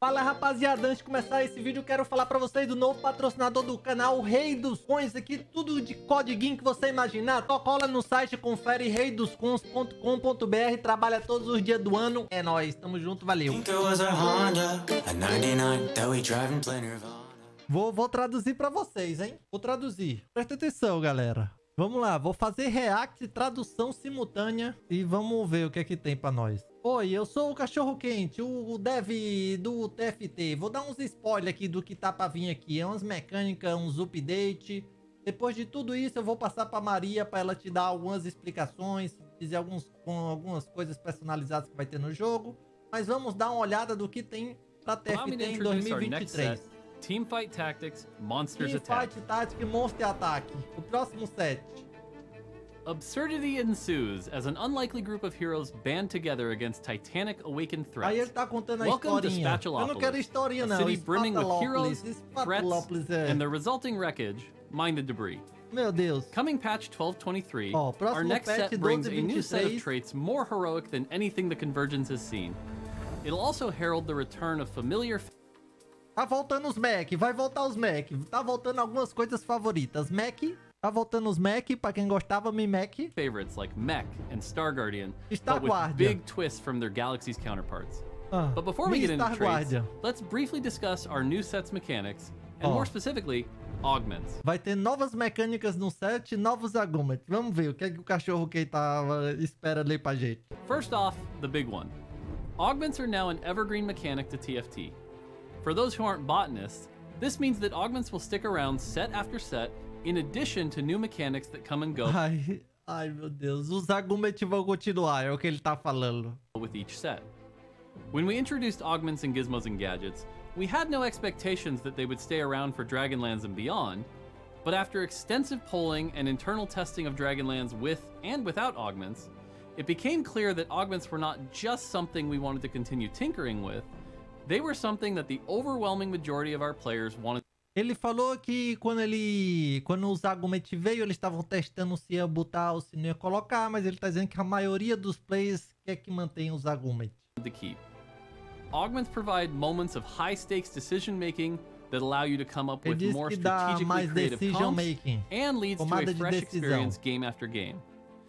Fala rapaziada, antes de começar esse vídeo eu quero falar pra vocês do novo patrocinador do canal, o Rei dos Coins. Aqui tudo de codiguinho que você imaginar. Só cola no site, confere reidoscoins.com.br, trabalha todos os dias do ano. É nóis, tamo junto, valeu. Vou traduzir pra vocês, hein? Vou traduzir. Presta atenção, galera. Vamos lá, vou fazer react e tradução simultânea e vamos ver o que é que tem pra nós. Oi, eu sou o Cachorro Quente, o dev do TFT. Vou dar uns spoilers aqui do que tá pra vir aqui. É umas mecânicas, uns update. Depois de tudo isso, eu vou passar pra Maria pra ela te dar algumas explicações, dizer algumas coisas personalizadas que vai ter no jogo. Mas vamos dar uma olhada do que tem pra TFT em 2023. TeamFight Tactics, Monsters TeamFight Attack. Tatics, Monster Attack. O próximo set. Absurdity ensues as an unlikely group of heroes band together against titanic awakened threats. Aí ele tá contando a Welcome to historinha. Eu não Spatulopolis, quero historinha, não. a city brimming with heroes, Spatulopolis, threats, and the resulting wreckage. Mine the debris. Meu Deus. Coming patch 1223, Ó, our next patch set brings a new 1223. set of traits more heroic than anything the Convergence has seen. It'll also herald the return of familiar... Tá voltando os mech, vai voltar os mech. Tá voltando algumas coisas favoritas. Mech, tá voltando os mech, pra quem gostava, me mech. favorites like Mech and Star Guardian, Star but with Guardian. big twists from their galaxy's counterparts. Ah, But before we get into Star traits, Guardian. let's briefly discuss our new set's mechanics, and more specifically, augments. Vai ter novas mecânicas no set, novos argumentos. Vamos ver o que é que o cachorro que tava espera ler pra gente. First off, the big one. Augments are now an evergreen mechanic to TFT. For those who aren't botanists, this means that augments will stick around set after set, in addition to new mechanics that come and go Ai, meu Deus. Os argumentos vão continuar, é o que ele tá falando. with each set. When we introduced augments in gizmos and gadgets, we had no expectations that they would stay around for Dragonlands and beyond, but after extensive polling and internal testing of Dragonlands with and without augments, it became clear that augments were not just something we wanted to continue tinkering with, they were something that the overwhelming majority of our players wanted. Ele falou que quando os argumentos veio, eles estavam testando se ia botar ou se não ia colocar, mas ele tá dizendo que a maioria dos players quer que mantenha os argumentos. To keep. Augments provide moments of high-stakes decision-making that allow you to come up Ele with diz more que dá strategically mais creative decision comps making, and leads to tomada a de fresh decisão, experience game after game.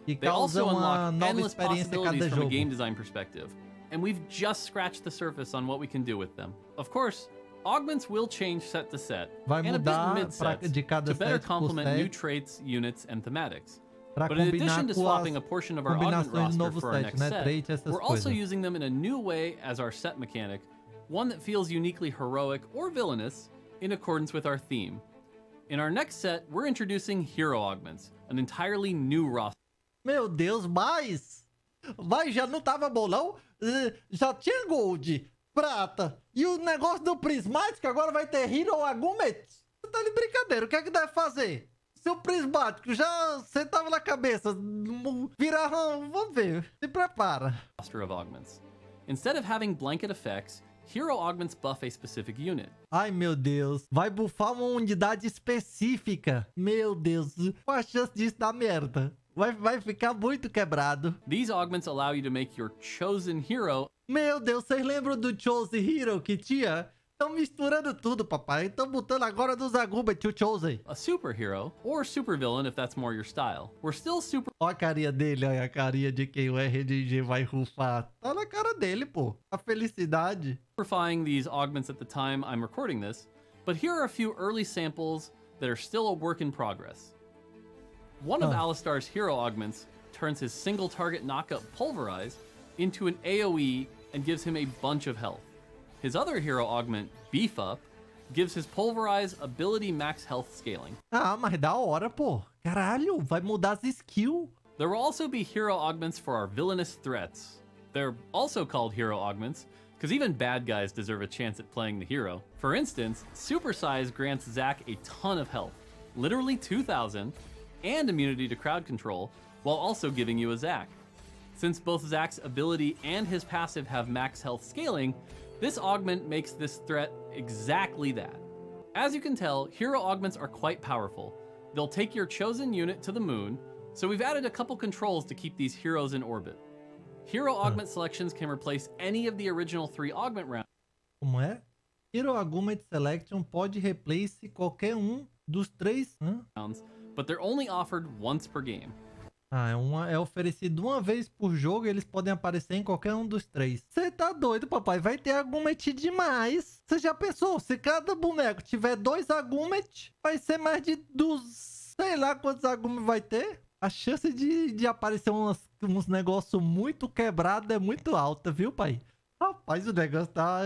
que They causa also uma unlock nova endless experiência a possibilities cada from a jogo. game design perspective, and we've just scratched the surface on what we can do with them. Of course, augments will change set to set, Vai and a bit mudar mid-sets, de cada to better set por complement set. new traits, units, and thematics. Pra But in combinar addition to com swapping as a portion of our augment combinações do roster novo for our set, next né? set, Traits, essas we're also coisas. using them in a new way as our set mechanic, one that feels uniquely heroic or villainous in accordance with our theme. In our next set, we're introducing hero augments, an entirely new roster. Meu Deus, mas já não tava bom, não? Já tinha Gold, Prata e o negócio do Prismático agora vai ter Hero Arguments? Você tá de brincadeira, o que é que deve fazer? Se o Prismático já sentava na cabeça, virar... Vamos ver, se prepara. Roster of augments. Instead of having blanket effects, hero augments buff a specific unit. Ai, meu Deus. Vai bufar uma unidade específica. Meu Deus. Qual a chance disso dar merda? Vai ficar muito quebrado. These augments allow you to make your chosen hero Meu Deus, vocês lembram do Chosen Hero que tinha? Estão misturando tudo, papai. Estão botando agora dos argumentos o Chosen. a superhero, or supervillain if that's more your style. We're still Olha a carinha dele, olha a carinha de quem o RNG vai rufar. Tá na cara dele, pô. A felicidade. superfying these augments at the time I'm recording this, but here are a few early samples that are still a work in progress. One of Alistar's hero augments turns his single target knockup Pulverize into an AoE and gives him a bunch of health. His other hero augment, Beef Up, gives his Pulverize ability max health scaling. Ah, mas da hora, pô. Caralho, vai mudar as skills. There will also be hero augments for our villainous threats. They're also called hero augments, because even bad guys deserve a chance at playing the hero. For instance, Super Size grants Zack a ton of health, literally 2,000, and immunity to crowd control, while also giving you a Zack. Since both Zack's ability and his passive have max health scaling, this augment makes this threat exactly that. As you can tell, hero augments are quite powerful. They'll take your chosen unit to the moon, so we've added a couple controls to keep these heroes in orbit. Hero augment selections can replace any of the original 3 augment rounds. Como é? Hero Argument Selection pode replace qualquer dos 3... but they're only offered once per game. É oferecido uma vez por jogo e eles podem aparecer em qualquer dos 3. Você tá doido, papai? Vai ter Argument demais. Você já pensou? Se cada boneco tiver 2 Argument, vai ser mais de sei lá quantos Argument vai ter. A chance de aparecer uns negócios muito quebrados é muito alta, viu, pai? Rapaz, o negócio tá...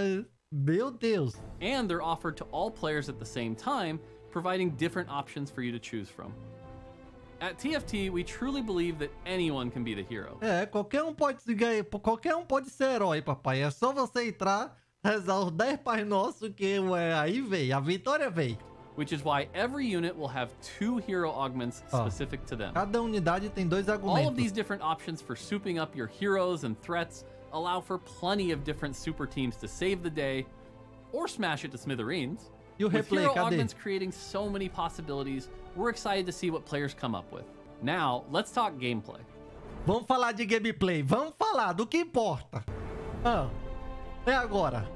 Meu Deus. And they're offered to all players at the same time, providing different options for you to choose from. At TFT, we truly believe that anyone can be the hero. Qualquer um pode ser herói, papai. É só você entrar, rezar os 10 Pai Nosso que aí vem, a vitória vem. Which is why every unit will have 2 hero augments specific to them. Cada unidade tem 2 argumentos. All of these different options for souping up your heroes and threats allow for plenty of different super teams to save the day or smash it to smithereens. E o With replay, hero cadê? augments creating so many possibilities, we're excited to see what players come up with. Now, let's talk gameplay. Vamos falar de gameplay. Vamos falar do que importa. É agora.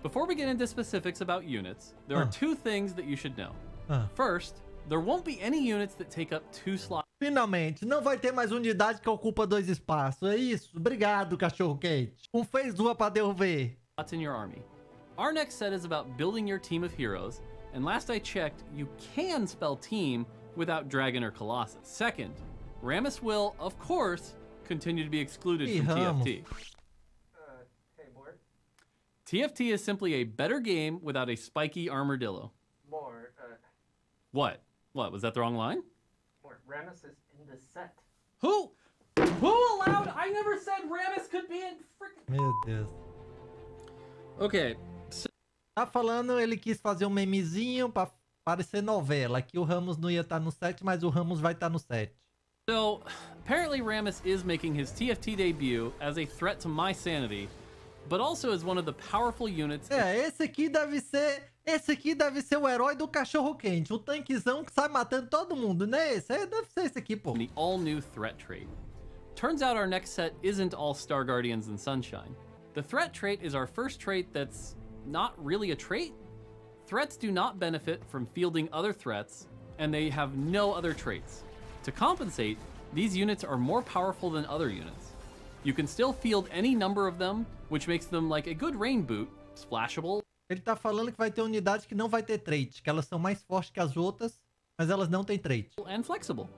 Before we get into specifics about units, there are 2 things that you should know. First, there won't be any units that take up 2 slots. Finalmente, não vai ter mais unidade que ocupa 2 espaços. É isso. Obrigado, cachorro quente. Fez 2 pra devolver. In your army. Our next set is about building your team of heroes, and last I checked, you can spell team without Dragon or Colossus. Second, Rammus will, of course, continue to be excluded from TFT. Hey, board. TFT is simply a better game without a spiky armadillo. More, What? What, was that the wrong line? more. Rammus is in the set. Who allowed? I never said Rammus could be in freaking... Meu Deus. Okay. Tá falando, ele quis fazer um memezinho pra parecer novela, que o Ramos não ia estar no set, mas o Ramos vai estar no set. So, apparently Rammus is making his TFT debut as a threat to my sanity, but also as one of the powerful units. Esse aqui deve ser o herói do cachorro quente, o tanquezão que sai matando todo mundo, né? Deve ser esse aqui, pô. The all-new threat trait. Turns out our next set isn't all Star Guardians and Sunshine. The threat trait is our first trait that's not really a trait. Threats do not benefit from fielding other threats, and they have no other traits. To compensate, these units are more powerful than other units. You can still field any number of them, which makes them like a good rain boot, splashable. Ele tá falando que vai ter unidade que não vai ter trait, que elas são mais fortes que as outras, mas elas não têm trait. And flexible.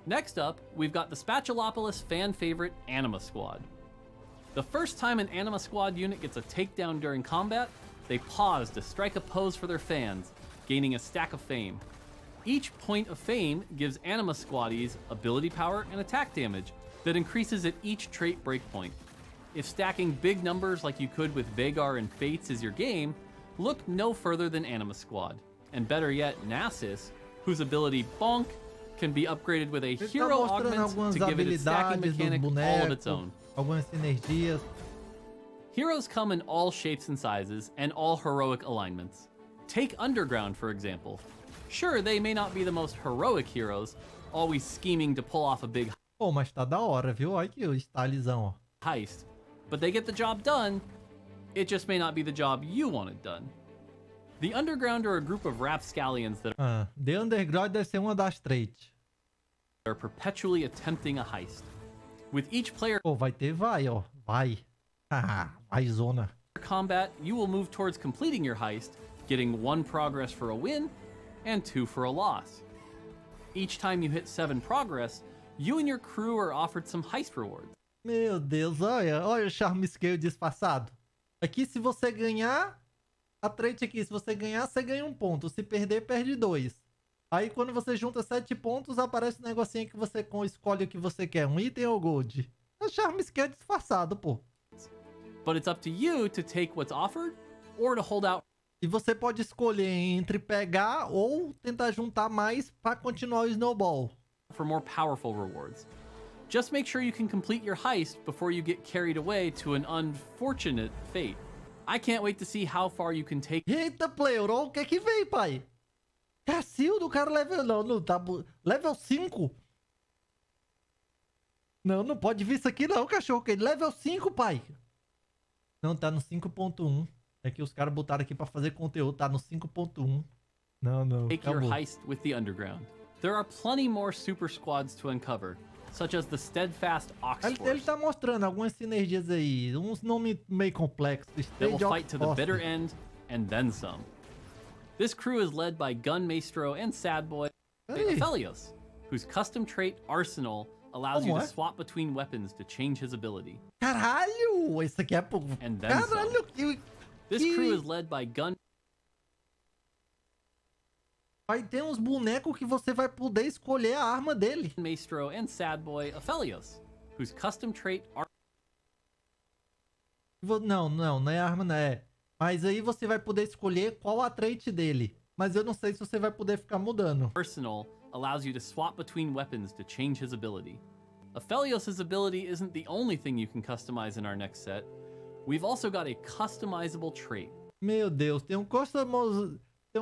Next up, we've got the Spatulopolis fan favorite Anima Squad. The first time an Anima Squad unit gets a takedown during combat, they pause to strike a pose for their fans, gaining a stack of fame. Each point of fame gives Anima Squaddies ability power and attack damage that increases at each trait breakpoint. If stacking big numbers like you could with Vagar and Fates is your game, look no further than Anima Squad. And better yet, Nasus, whose ability Bonk can be upgraded with a hero augment to give it a stacking mechanic all of its own. Algumas sinergias. Heroes come in all shapes and sizes and all heroic alignments. Take Underground, for example. Sure, they may not be the most heroic heroes, always scheming to pull off a big Pô, mas tá da hora, viu? Olha aqui o stylezão, ó. heist, but they get the job done. It just may not be the job you wanted done. The Underground are a group of rapscallions that The Underground deve ser uma das traits. are perpetually attempting a heist. With each player Pô, vai ter vai, ó. Vai. Vai zona. combat, you will move towards completing your heist, getting 1 progress for a win and 2 for a loss. Each time you hit 7 progress, you and your crew are offered some heist rewards. Meu Deus, olha o charme scale disfarçado. Aqui, se você ganhar, a trait aqui, se você ganhar, você ganha 1 ponto. Se perder, perde 2. Aí, quando você junta 7 pontos, aparece um negocinho que você escolhe o que você quer, um item ou gold. É charme scale disfarçado, pô. But it's up to you to take what's offered or to hold out E você pode escolher entre pegar ou tentar juntar mais para continuar o snowball. for more powerful rewards. Just make sure you can complete your heist before you get carried away to an unfortunate fate. I can't wait to see how far you can take. Eita, player, o que é que vem, pai? Cacildo, do cara level... Não, tá... Level 5? Não pode vir isso aqui não, cachorro. Level 5, pai. Não, tá no 5.1. É que os caras botaram aqui pra fazer conteúdo, tá no 5.1. Não, Take your acabou. heist with the underground. There are plenty more super squads to uncover, such as the Steadfast Ox Ele Force. tá mostrando algumas sinergias aí, uns nomes meio complexos. That will Stage fight to the Ox bitter Force. end, and then some. This crew is led by Gun Maestro and Sad Boy Peraí. Aphelios, whose custom trait Arsenal allows Como you é? to swap between weapons to change his ability. Caralho! Esse aqui é... And then Caralho, que... This crew is led by Gun Vai ter uns bonecos que você vai poder escolher a arma dele. Maestro and Sad Boy Aphelios, whose custom trait Não é arma, não é. Mas aí você vai poder escolher qual a trait dele. Mas eu não sei se você vai poder ficar mudando. Arsenal allows you to swap between weapons to change his ability. Aphelios' ability isn't the only thing you can customize in our next set. We've also got a customizable trait. Meu Deus, tem um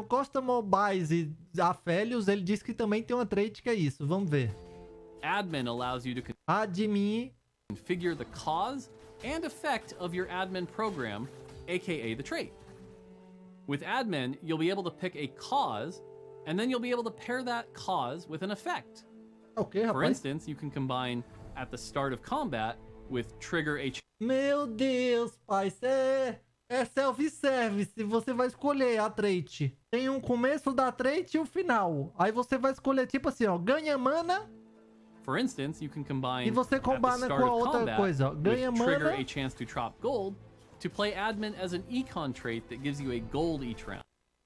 Customize Aphelios, ele disse que também tem uma trait que é isso. Vamos ver. Admin allows you to Admin. configure the cause and effect of your admin program, aka the trait. With admin, you'll be able to pick a cause, and then you'll be able to pair that cause with an effect. Ok, For rapaz. instance, you can combine at the start of combat with trigger a Meu Deus, pai, é self-service. Você vai escolher a trait. Tem um começo da trait e o final. Aí você vai escolher tipo assim, ó, ganha mana. For instance, you can combine E você at the combina start com a of outra combat coisa, ó. Ganha with trigger mana. a chance to drop gold to play admin as an econ trait that gives you a gold each round.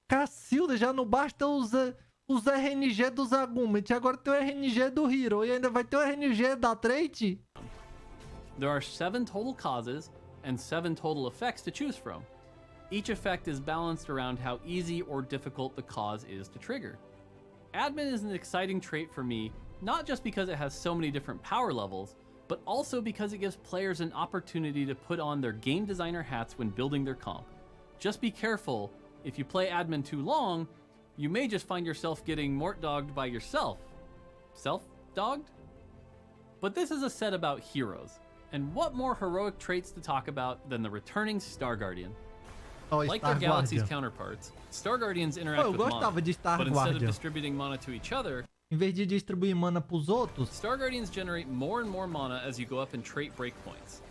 Cacilda, já não basta os RNG dos Argument. Agora tem o RNG do Hero. E ainda vai ter o RNG da trait. There are 7 total causes and 7 total effects to choose from. Each effect is balanced around how easy or difficult the cause is to trigger. Admin is an exciting trait for me, not just because it has so many different power levels, but also because it gives players an opportunity to put on their game designer hats when building their comp. Just be careful, if you play admin too long, you may just find yourself getting mort-dogged by yourself. Self-dogged? But this is a set about heroes, and what more heroic traits to talk about than the returning Star Guardian? Ó, Like Star their galaxy's Guardian. counterparts, Star Guardians interact Eu with gostava mana, de Star but instead of Guardian. distributing mana to each other, Em vez de distribuir mana pros outros, Star Guardians generate more and more mana as you go up in trait breakpoints.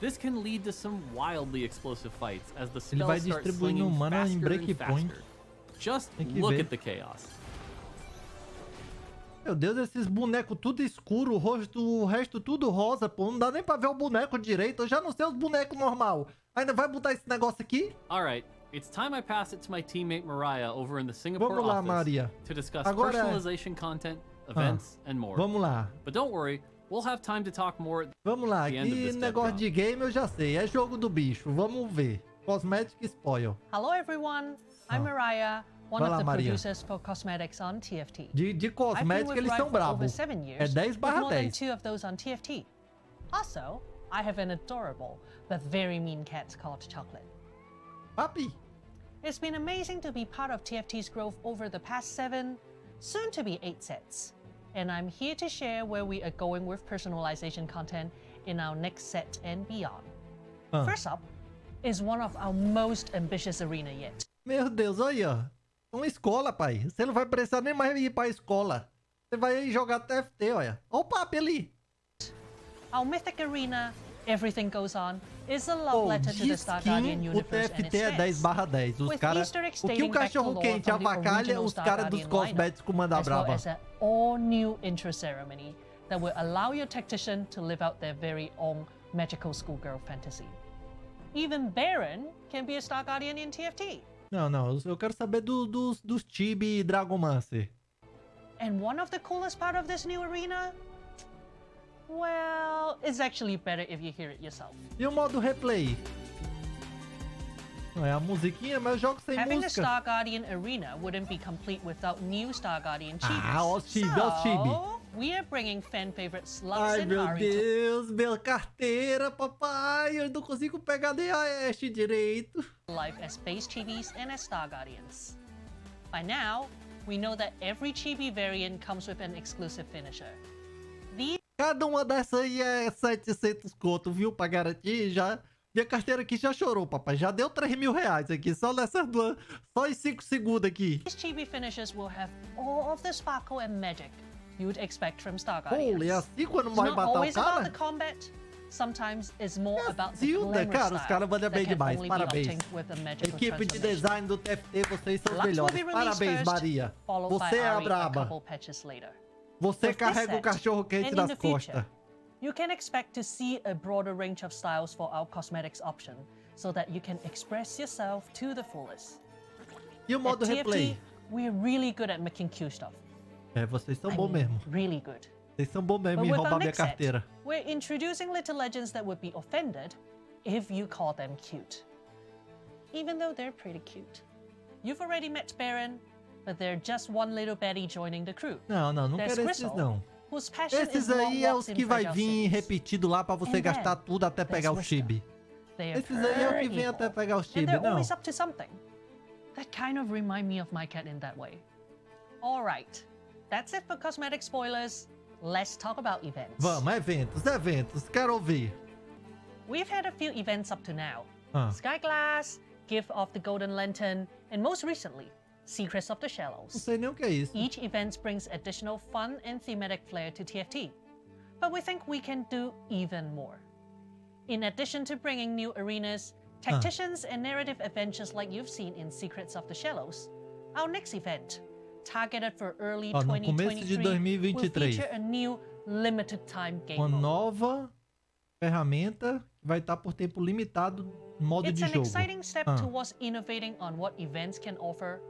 This can lead to some wildly explosive fights as the ele vai spells start distribuindo slinging mana em faster and breakpoint. faster. Just Tem que look ver. at the chaos. Meu Deus, esses bonecos tudo escuro, o resto tudo rosa, pô. Não dá nem pra ver o boneco direito. Eu já não sei os bonecos normal. Ainda vai botar esse negócio aqui? Alright, it's time I pass it to my teammate Mariah over in the Singapore Vamos lá, office Maria. to discuss Agora- personalization content, events, and more. Vamos lá. But don't worry, we'll have time to talk more. Vamos lá. The end of Aqui this negócio dead de game eu já sei. É jogo do bicho. Vamos ver. Cosmetic Spoil. Hello everyone, I'm Mariah, one Vai of lá, the Maria. producers for cosmetics on TFT. De I've been cosmética with eles Riot são for over bravos. 7 years, É 10 with barra more than 10. 2 of those on TFT. Also, I have an adorable but very mean cat called Chocolate. Papi. It's been amazing to be part of TFT's growth over the past 7, soon to be 8 sets. And I'm here to share where we are going with personalization content in our next set and beyond. Ah. First up is one of our most ambitious arena yet. Meu Deus, olha. É uma escola, pai. Você não vai precisar nem mais ir pra escola. Você vai jogar TFT, olha. Olha o papi ali. Our mythic arena, Everything Goes On, is a love Pô, letter to the diz Star que Guardian o universe and TFT its é 10 fans. barra 10. Os With caras... Easter eggs O que o dating back to cachorro lore quente from the avacalha, original os Star caras dos Guardian cosméticos comandam a as well braba. as an all-new intro ceremony that will allow your tactician to live out their very own magical schoolgirl fantasy. Even Baron can be a Star Guardian in TFT. Não. Eu quero saber dos Chibi e Dragomancer. And one of the coolest part of this new arena? Well, it's actually better if you hear it yourself. E o modo replay? Não é a musiquinha, mas eu jogo sem Having the música. Star Guardian arena wouldn't be complete without new Star Guardian chibis. Ah, ó os chibi, ó os chibi. So, we are bringing fan favorites Lux Ai, and meu Ari to Deus, minha carteira, papai. Eu não consigo pegar nem a Ashe direito. life as base chibis and as Star Guardians. By now, we know that every chibi variant comes with an exclusive finisher. These Cada uma dessas aí é 700 conto, viu? Pra garantir, Minha carteira aqui já chorou, papai. Já deu 3 mil reais aqui, só nessas duas... Só em 5 segundos aqui. These chibi finishes will have all of the sparkle and magic you'd expect from Star Guardians. Pô, é assim quando It's vai not matar o always about cara? the combat. Sometimes it's more about the Zilda, glamorous cara, os style caras mandam that bem can demais. only be Parabéns. obtained with a magical Equipe de transformation. design do TFT, vocês são os Lux will melhores. be released Parabéns, first, Maria. followed by Você é a Ari a braba. couple patches later. Você With this carrega o set, cachorro quente and in nas the future, costas. you can expect to see a broader range of styles for our cosmetics option, so that you can express yourself to the fullest. E o modo At replay? TFT, we're really good at making cute stuff. É, vocês são I bons mean, mesmo. really good. Vocês são bons mesmo But em with roubar our minha next set, carteira. we're introducing little legends that would be offended if you call them cute. Even though they're pretty cute. You've already met Baron, but they're just one little Betty joining the crew. Não, não There's quero esses Gristle, não. whose passion Esses is long aí é walks os in que vai fragile vir cities. repetido lá pra você And gastar then, tudo até pegar o there's chibi. They are Esses aí é o que pure vem até evil, pegar o and chibi, they're não. always up to something. That kind of remind me of my cat in that way. Alright, that's it for cosmetic spoilers. Let's talk about events. Vamos, eventos, quero ouvir. We've had a few events up to now. Ah. Sky Glass, Gift of the Golden Lantern, and most recently, Secrets of the Não Shallows. sei nem o que é isso. Each event brings additional fun and thematic flair to TFT, but we think we can do even more. In addition to bringing new arenas, tacticians, and narrative adventures like you've seen in Secrets of the Shallows, our next event, targeted for early Ó, no começo de 2023, will 2023. feature a new limited time game Uma mode. nova ferramenta que vai estar por tempo limitado no modo It's de an jogo. exciting step Ah. towards innovating on what events can offer.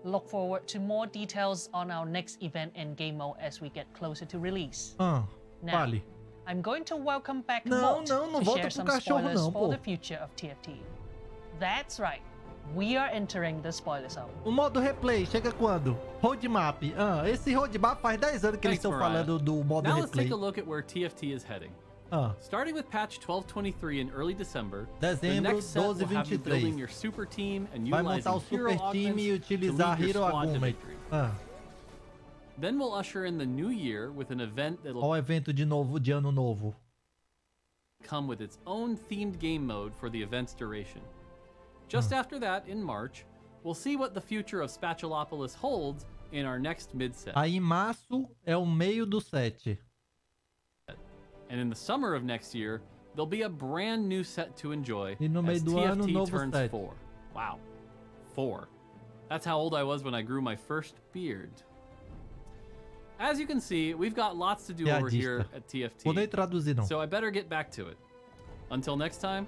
Look forward to more details on our next event and game mode as we get closer to release. Ah, Now, fale. I'm going to welcome back Não, Mort não to volta share pro some cachorro spoilers não, for pô. the future of TFT. That's right. We are entering the spoiler zone. O modo replay chega quando? Roadmap. Ah, esse roadmap faz 10 anos que eles Thanks, estão Mariah. falando do modo Now let's replay. take a look at where TFT is heading. Ah, Starting with patch 1223 in early December, Dezembro, the next set will have you 12/23. building your super team and vai utilizing montar o hero super time e augments to utilizar lead your Hero squad to Argument. victory. Ah, Then we'll usher in the new year with an event that'll ó o evento de novo, de ano novo. come with its own themed game mode for the event's duration. Just after that, in March, we'll see what the future of Spatulopolis holds in our next mid-set. Aí em março é o meio do set. And in the summer of next year, there'll be a brand new set to enjoy E no meio as do ano, TFT novo turns set. 4. Wow. 4. That's how old I was when I grew my first beard. As you can see, we've got lots to do over here Piadista. at TFT. Vou nem traduzir não. So I better get back to it. Until next time,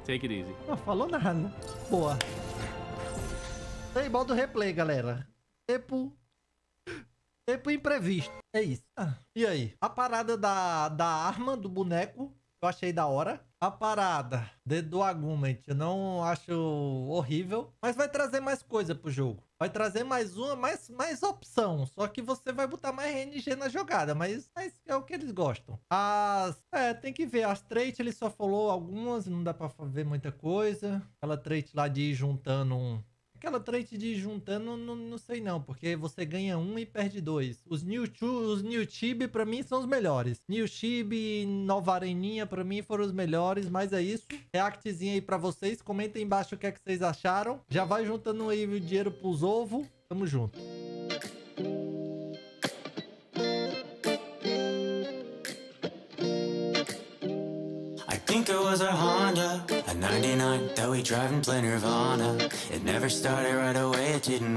take it easy. Não falou nada. Boa. Tem modo replay, galera. Tempo imprevisto. É isso. Ah, e aí? A parada da arma, do boneco, eu achei da hora. A parada do Argument, eu não acho horrível. Mas vai trazer mais coisa pro jogo. Vai trazer mais opção. Só que você vai botar mais RNG na jogada. Mas é o que eles gostam. Tem que ver. As traits ele só falou algumas. Não dá pra ver muita coisa. Aquela trait lá de ir juntando Aquela trait de ir juntando, não sei não, porque você ganha um e perde dois. Os New Chibi pra mim são os melhores. New Chibi, Nova Areninha pra mim foram os melhores, mas é isso. Reactzinho aí pra vocês, comentem embaixo o que é que vocês acharam. Já vai juntando aí o dinheiro pros ovos. Tamo junto. I think it was a Honda, a 99 that we drive and play Nirvana. It never started right away, it didn't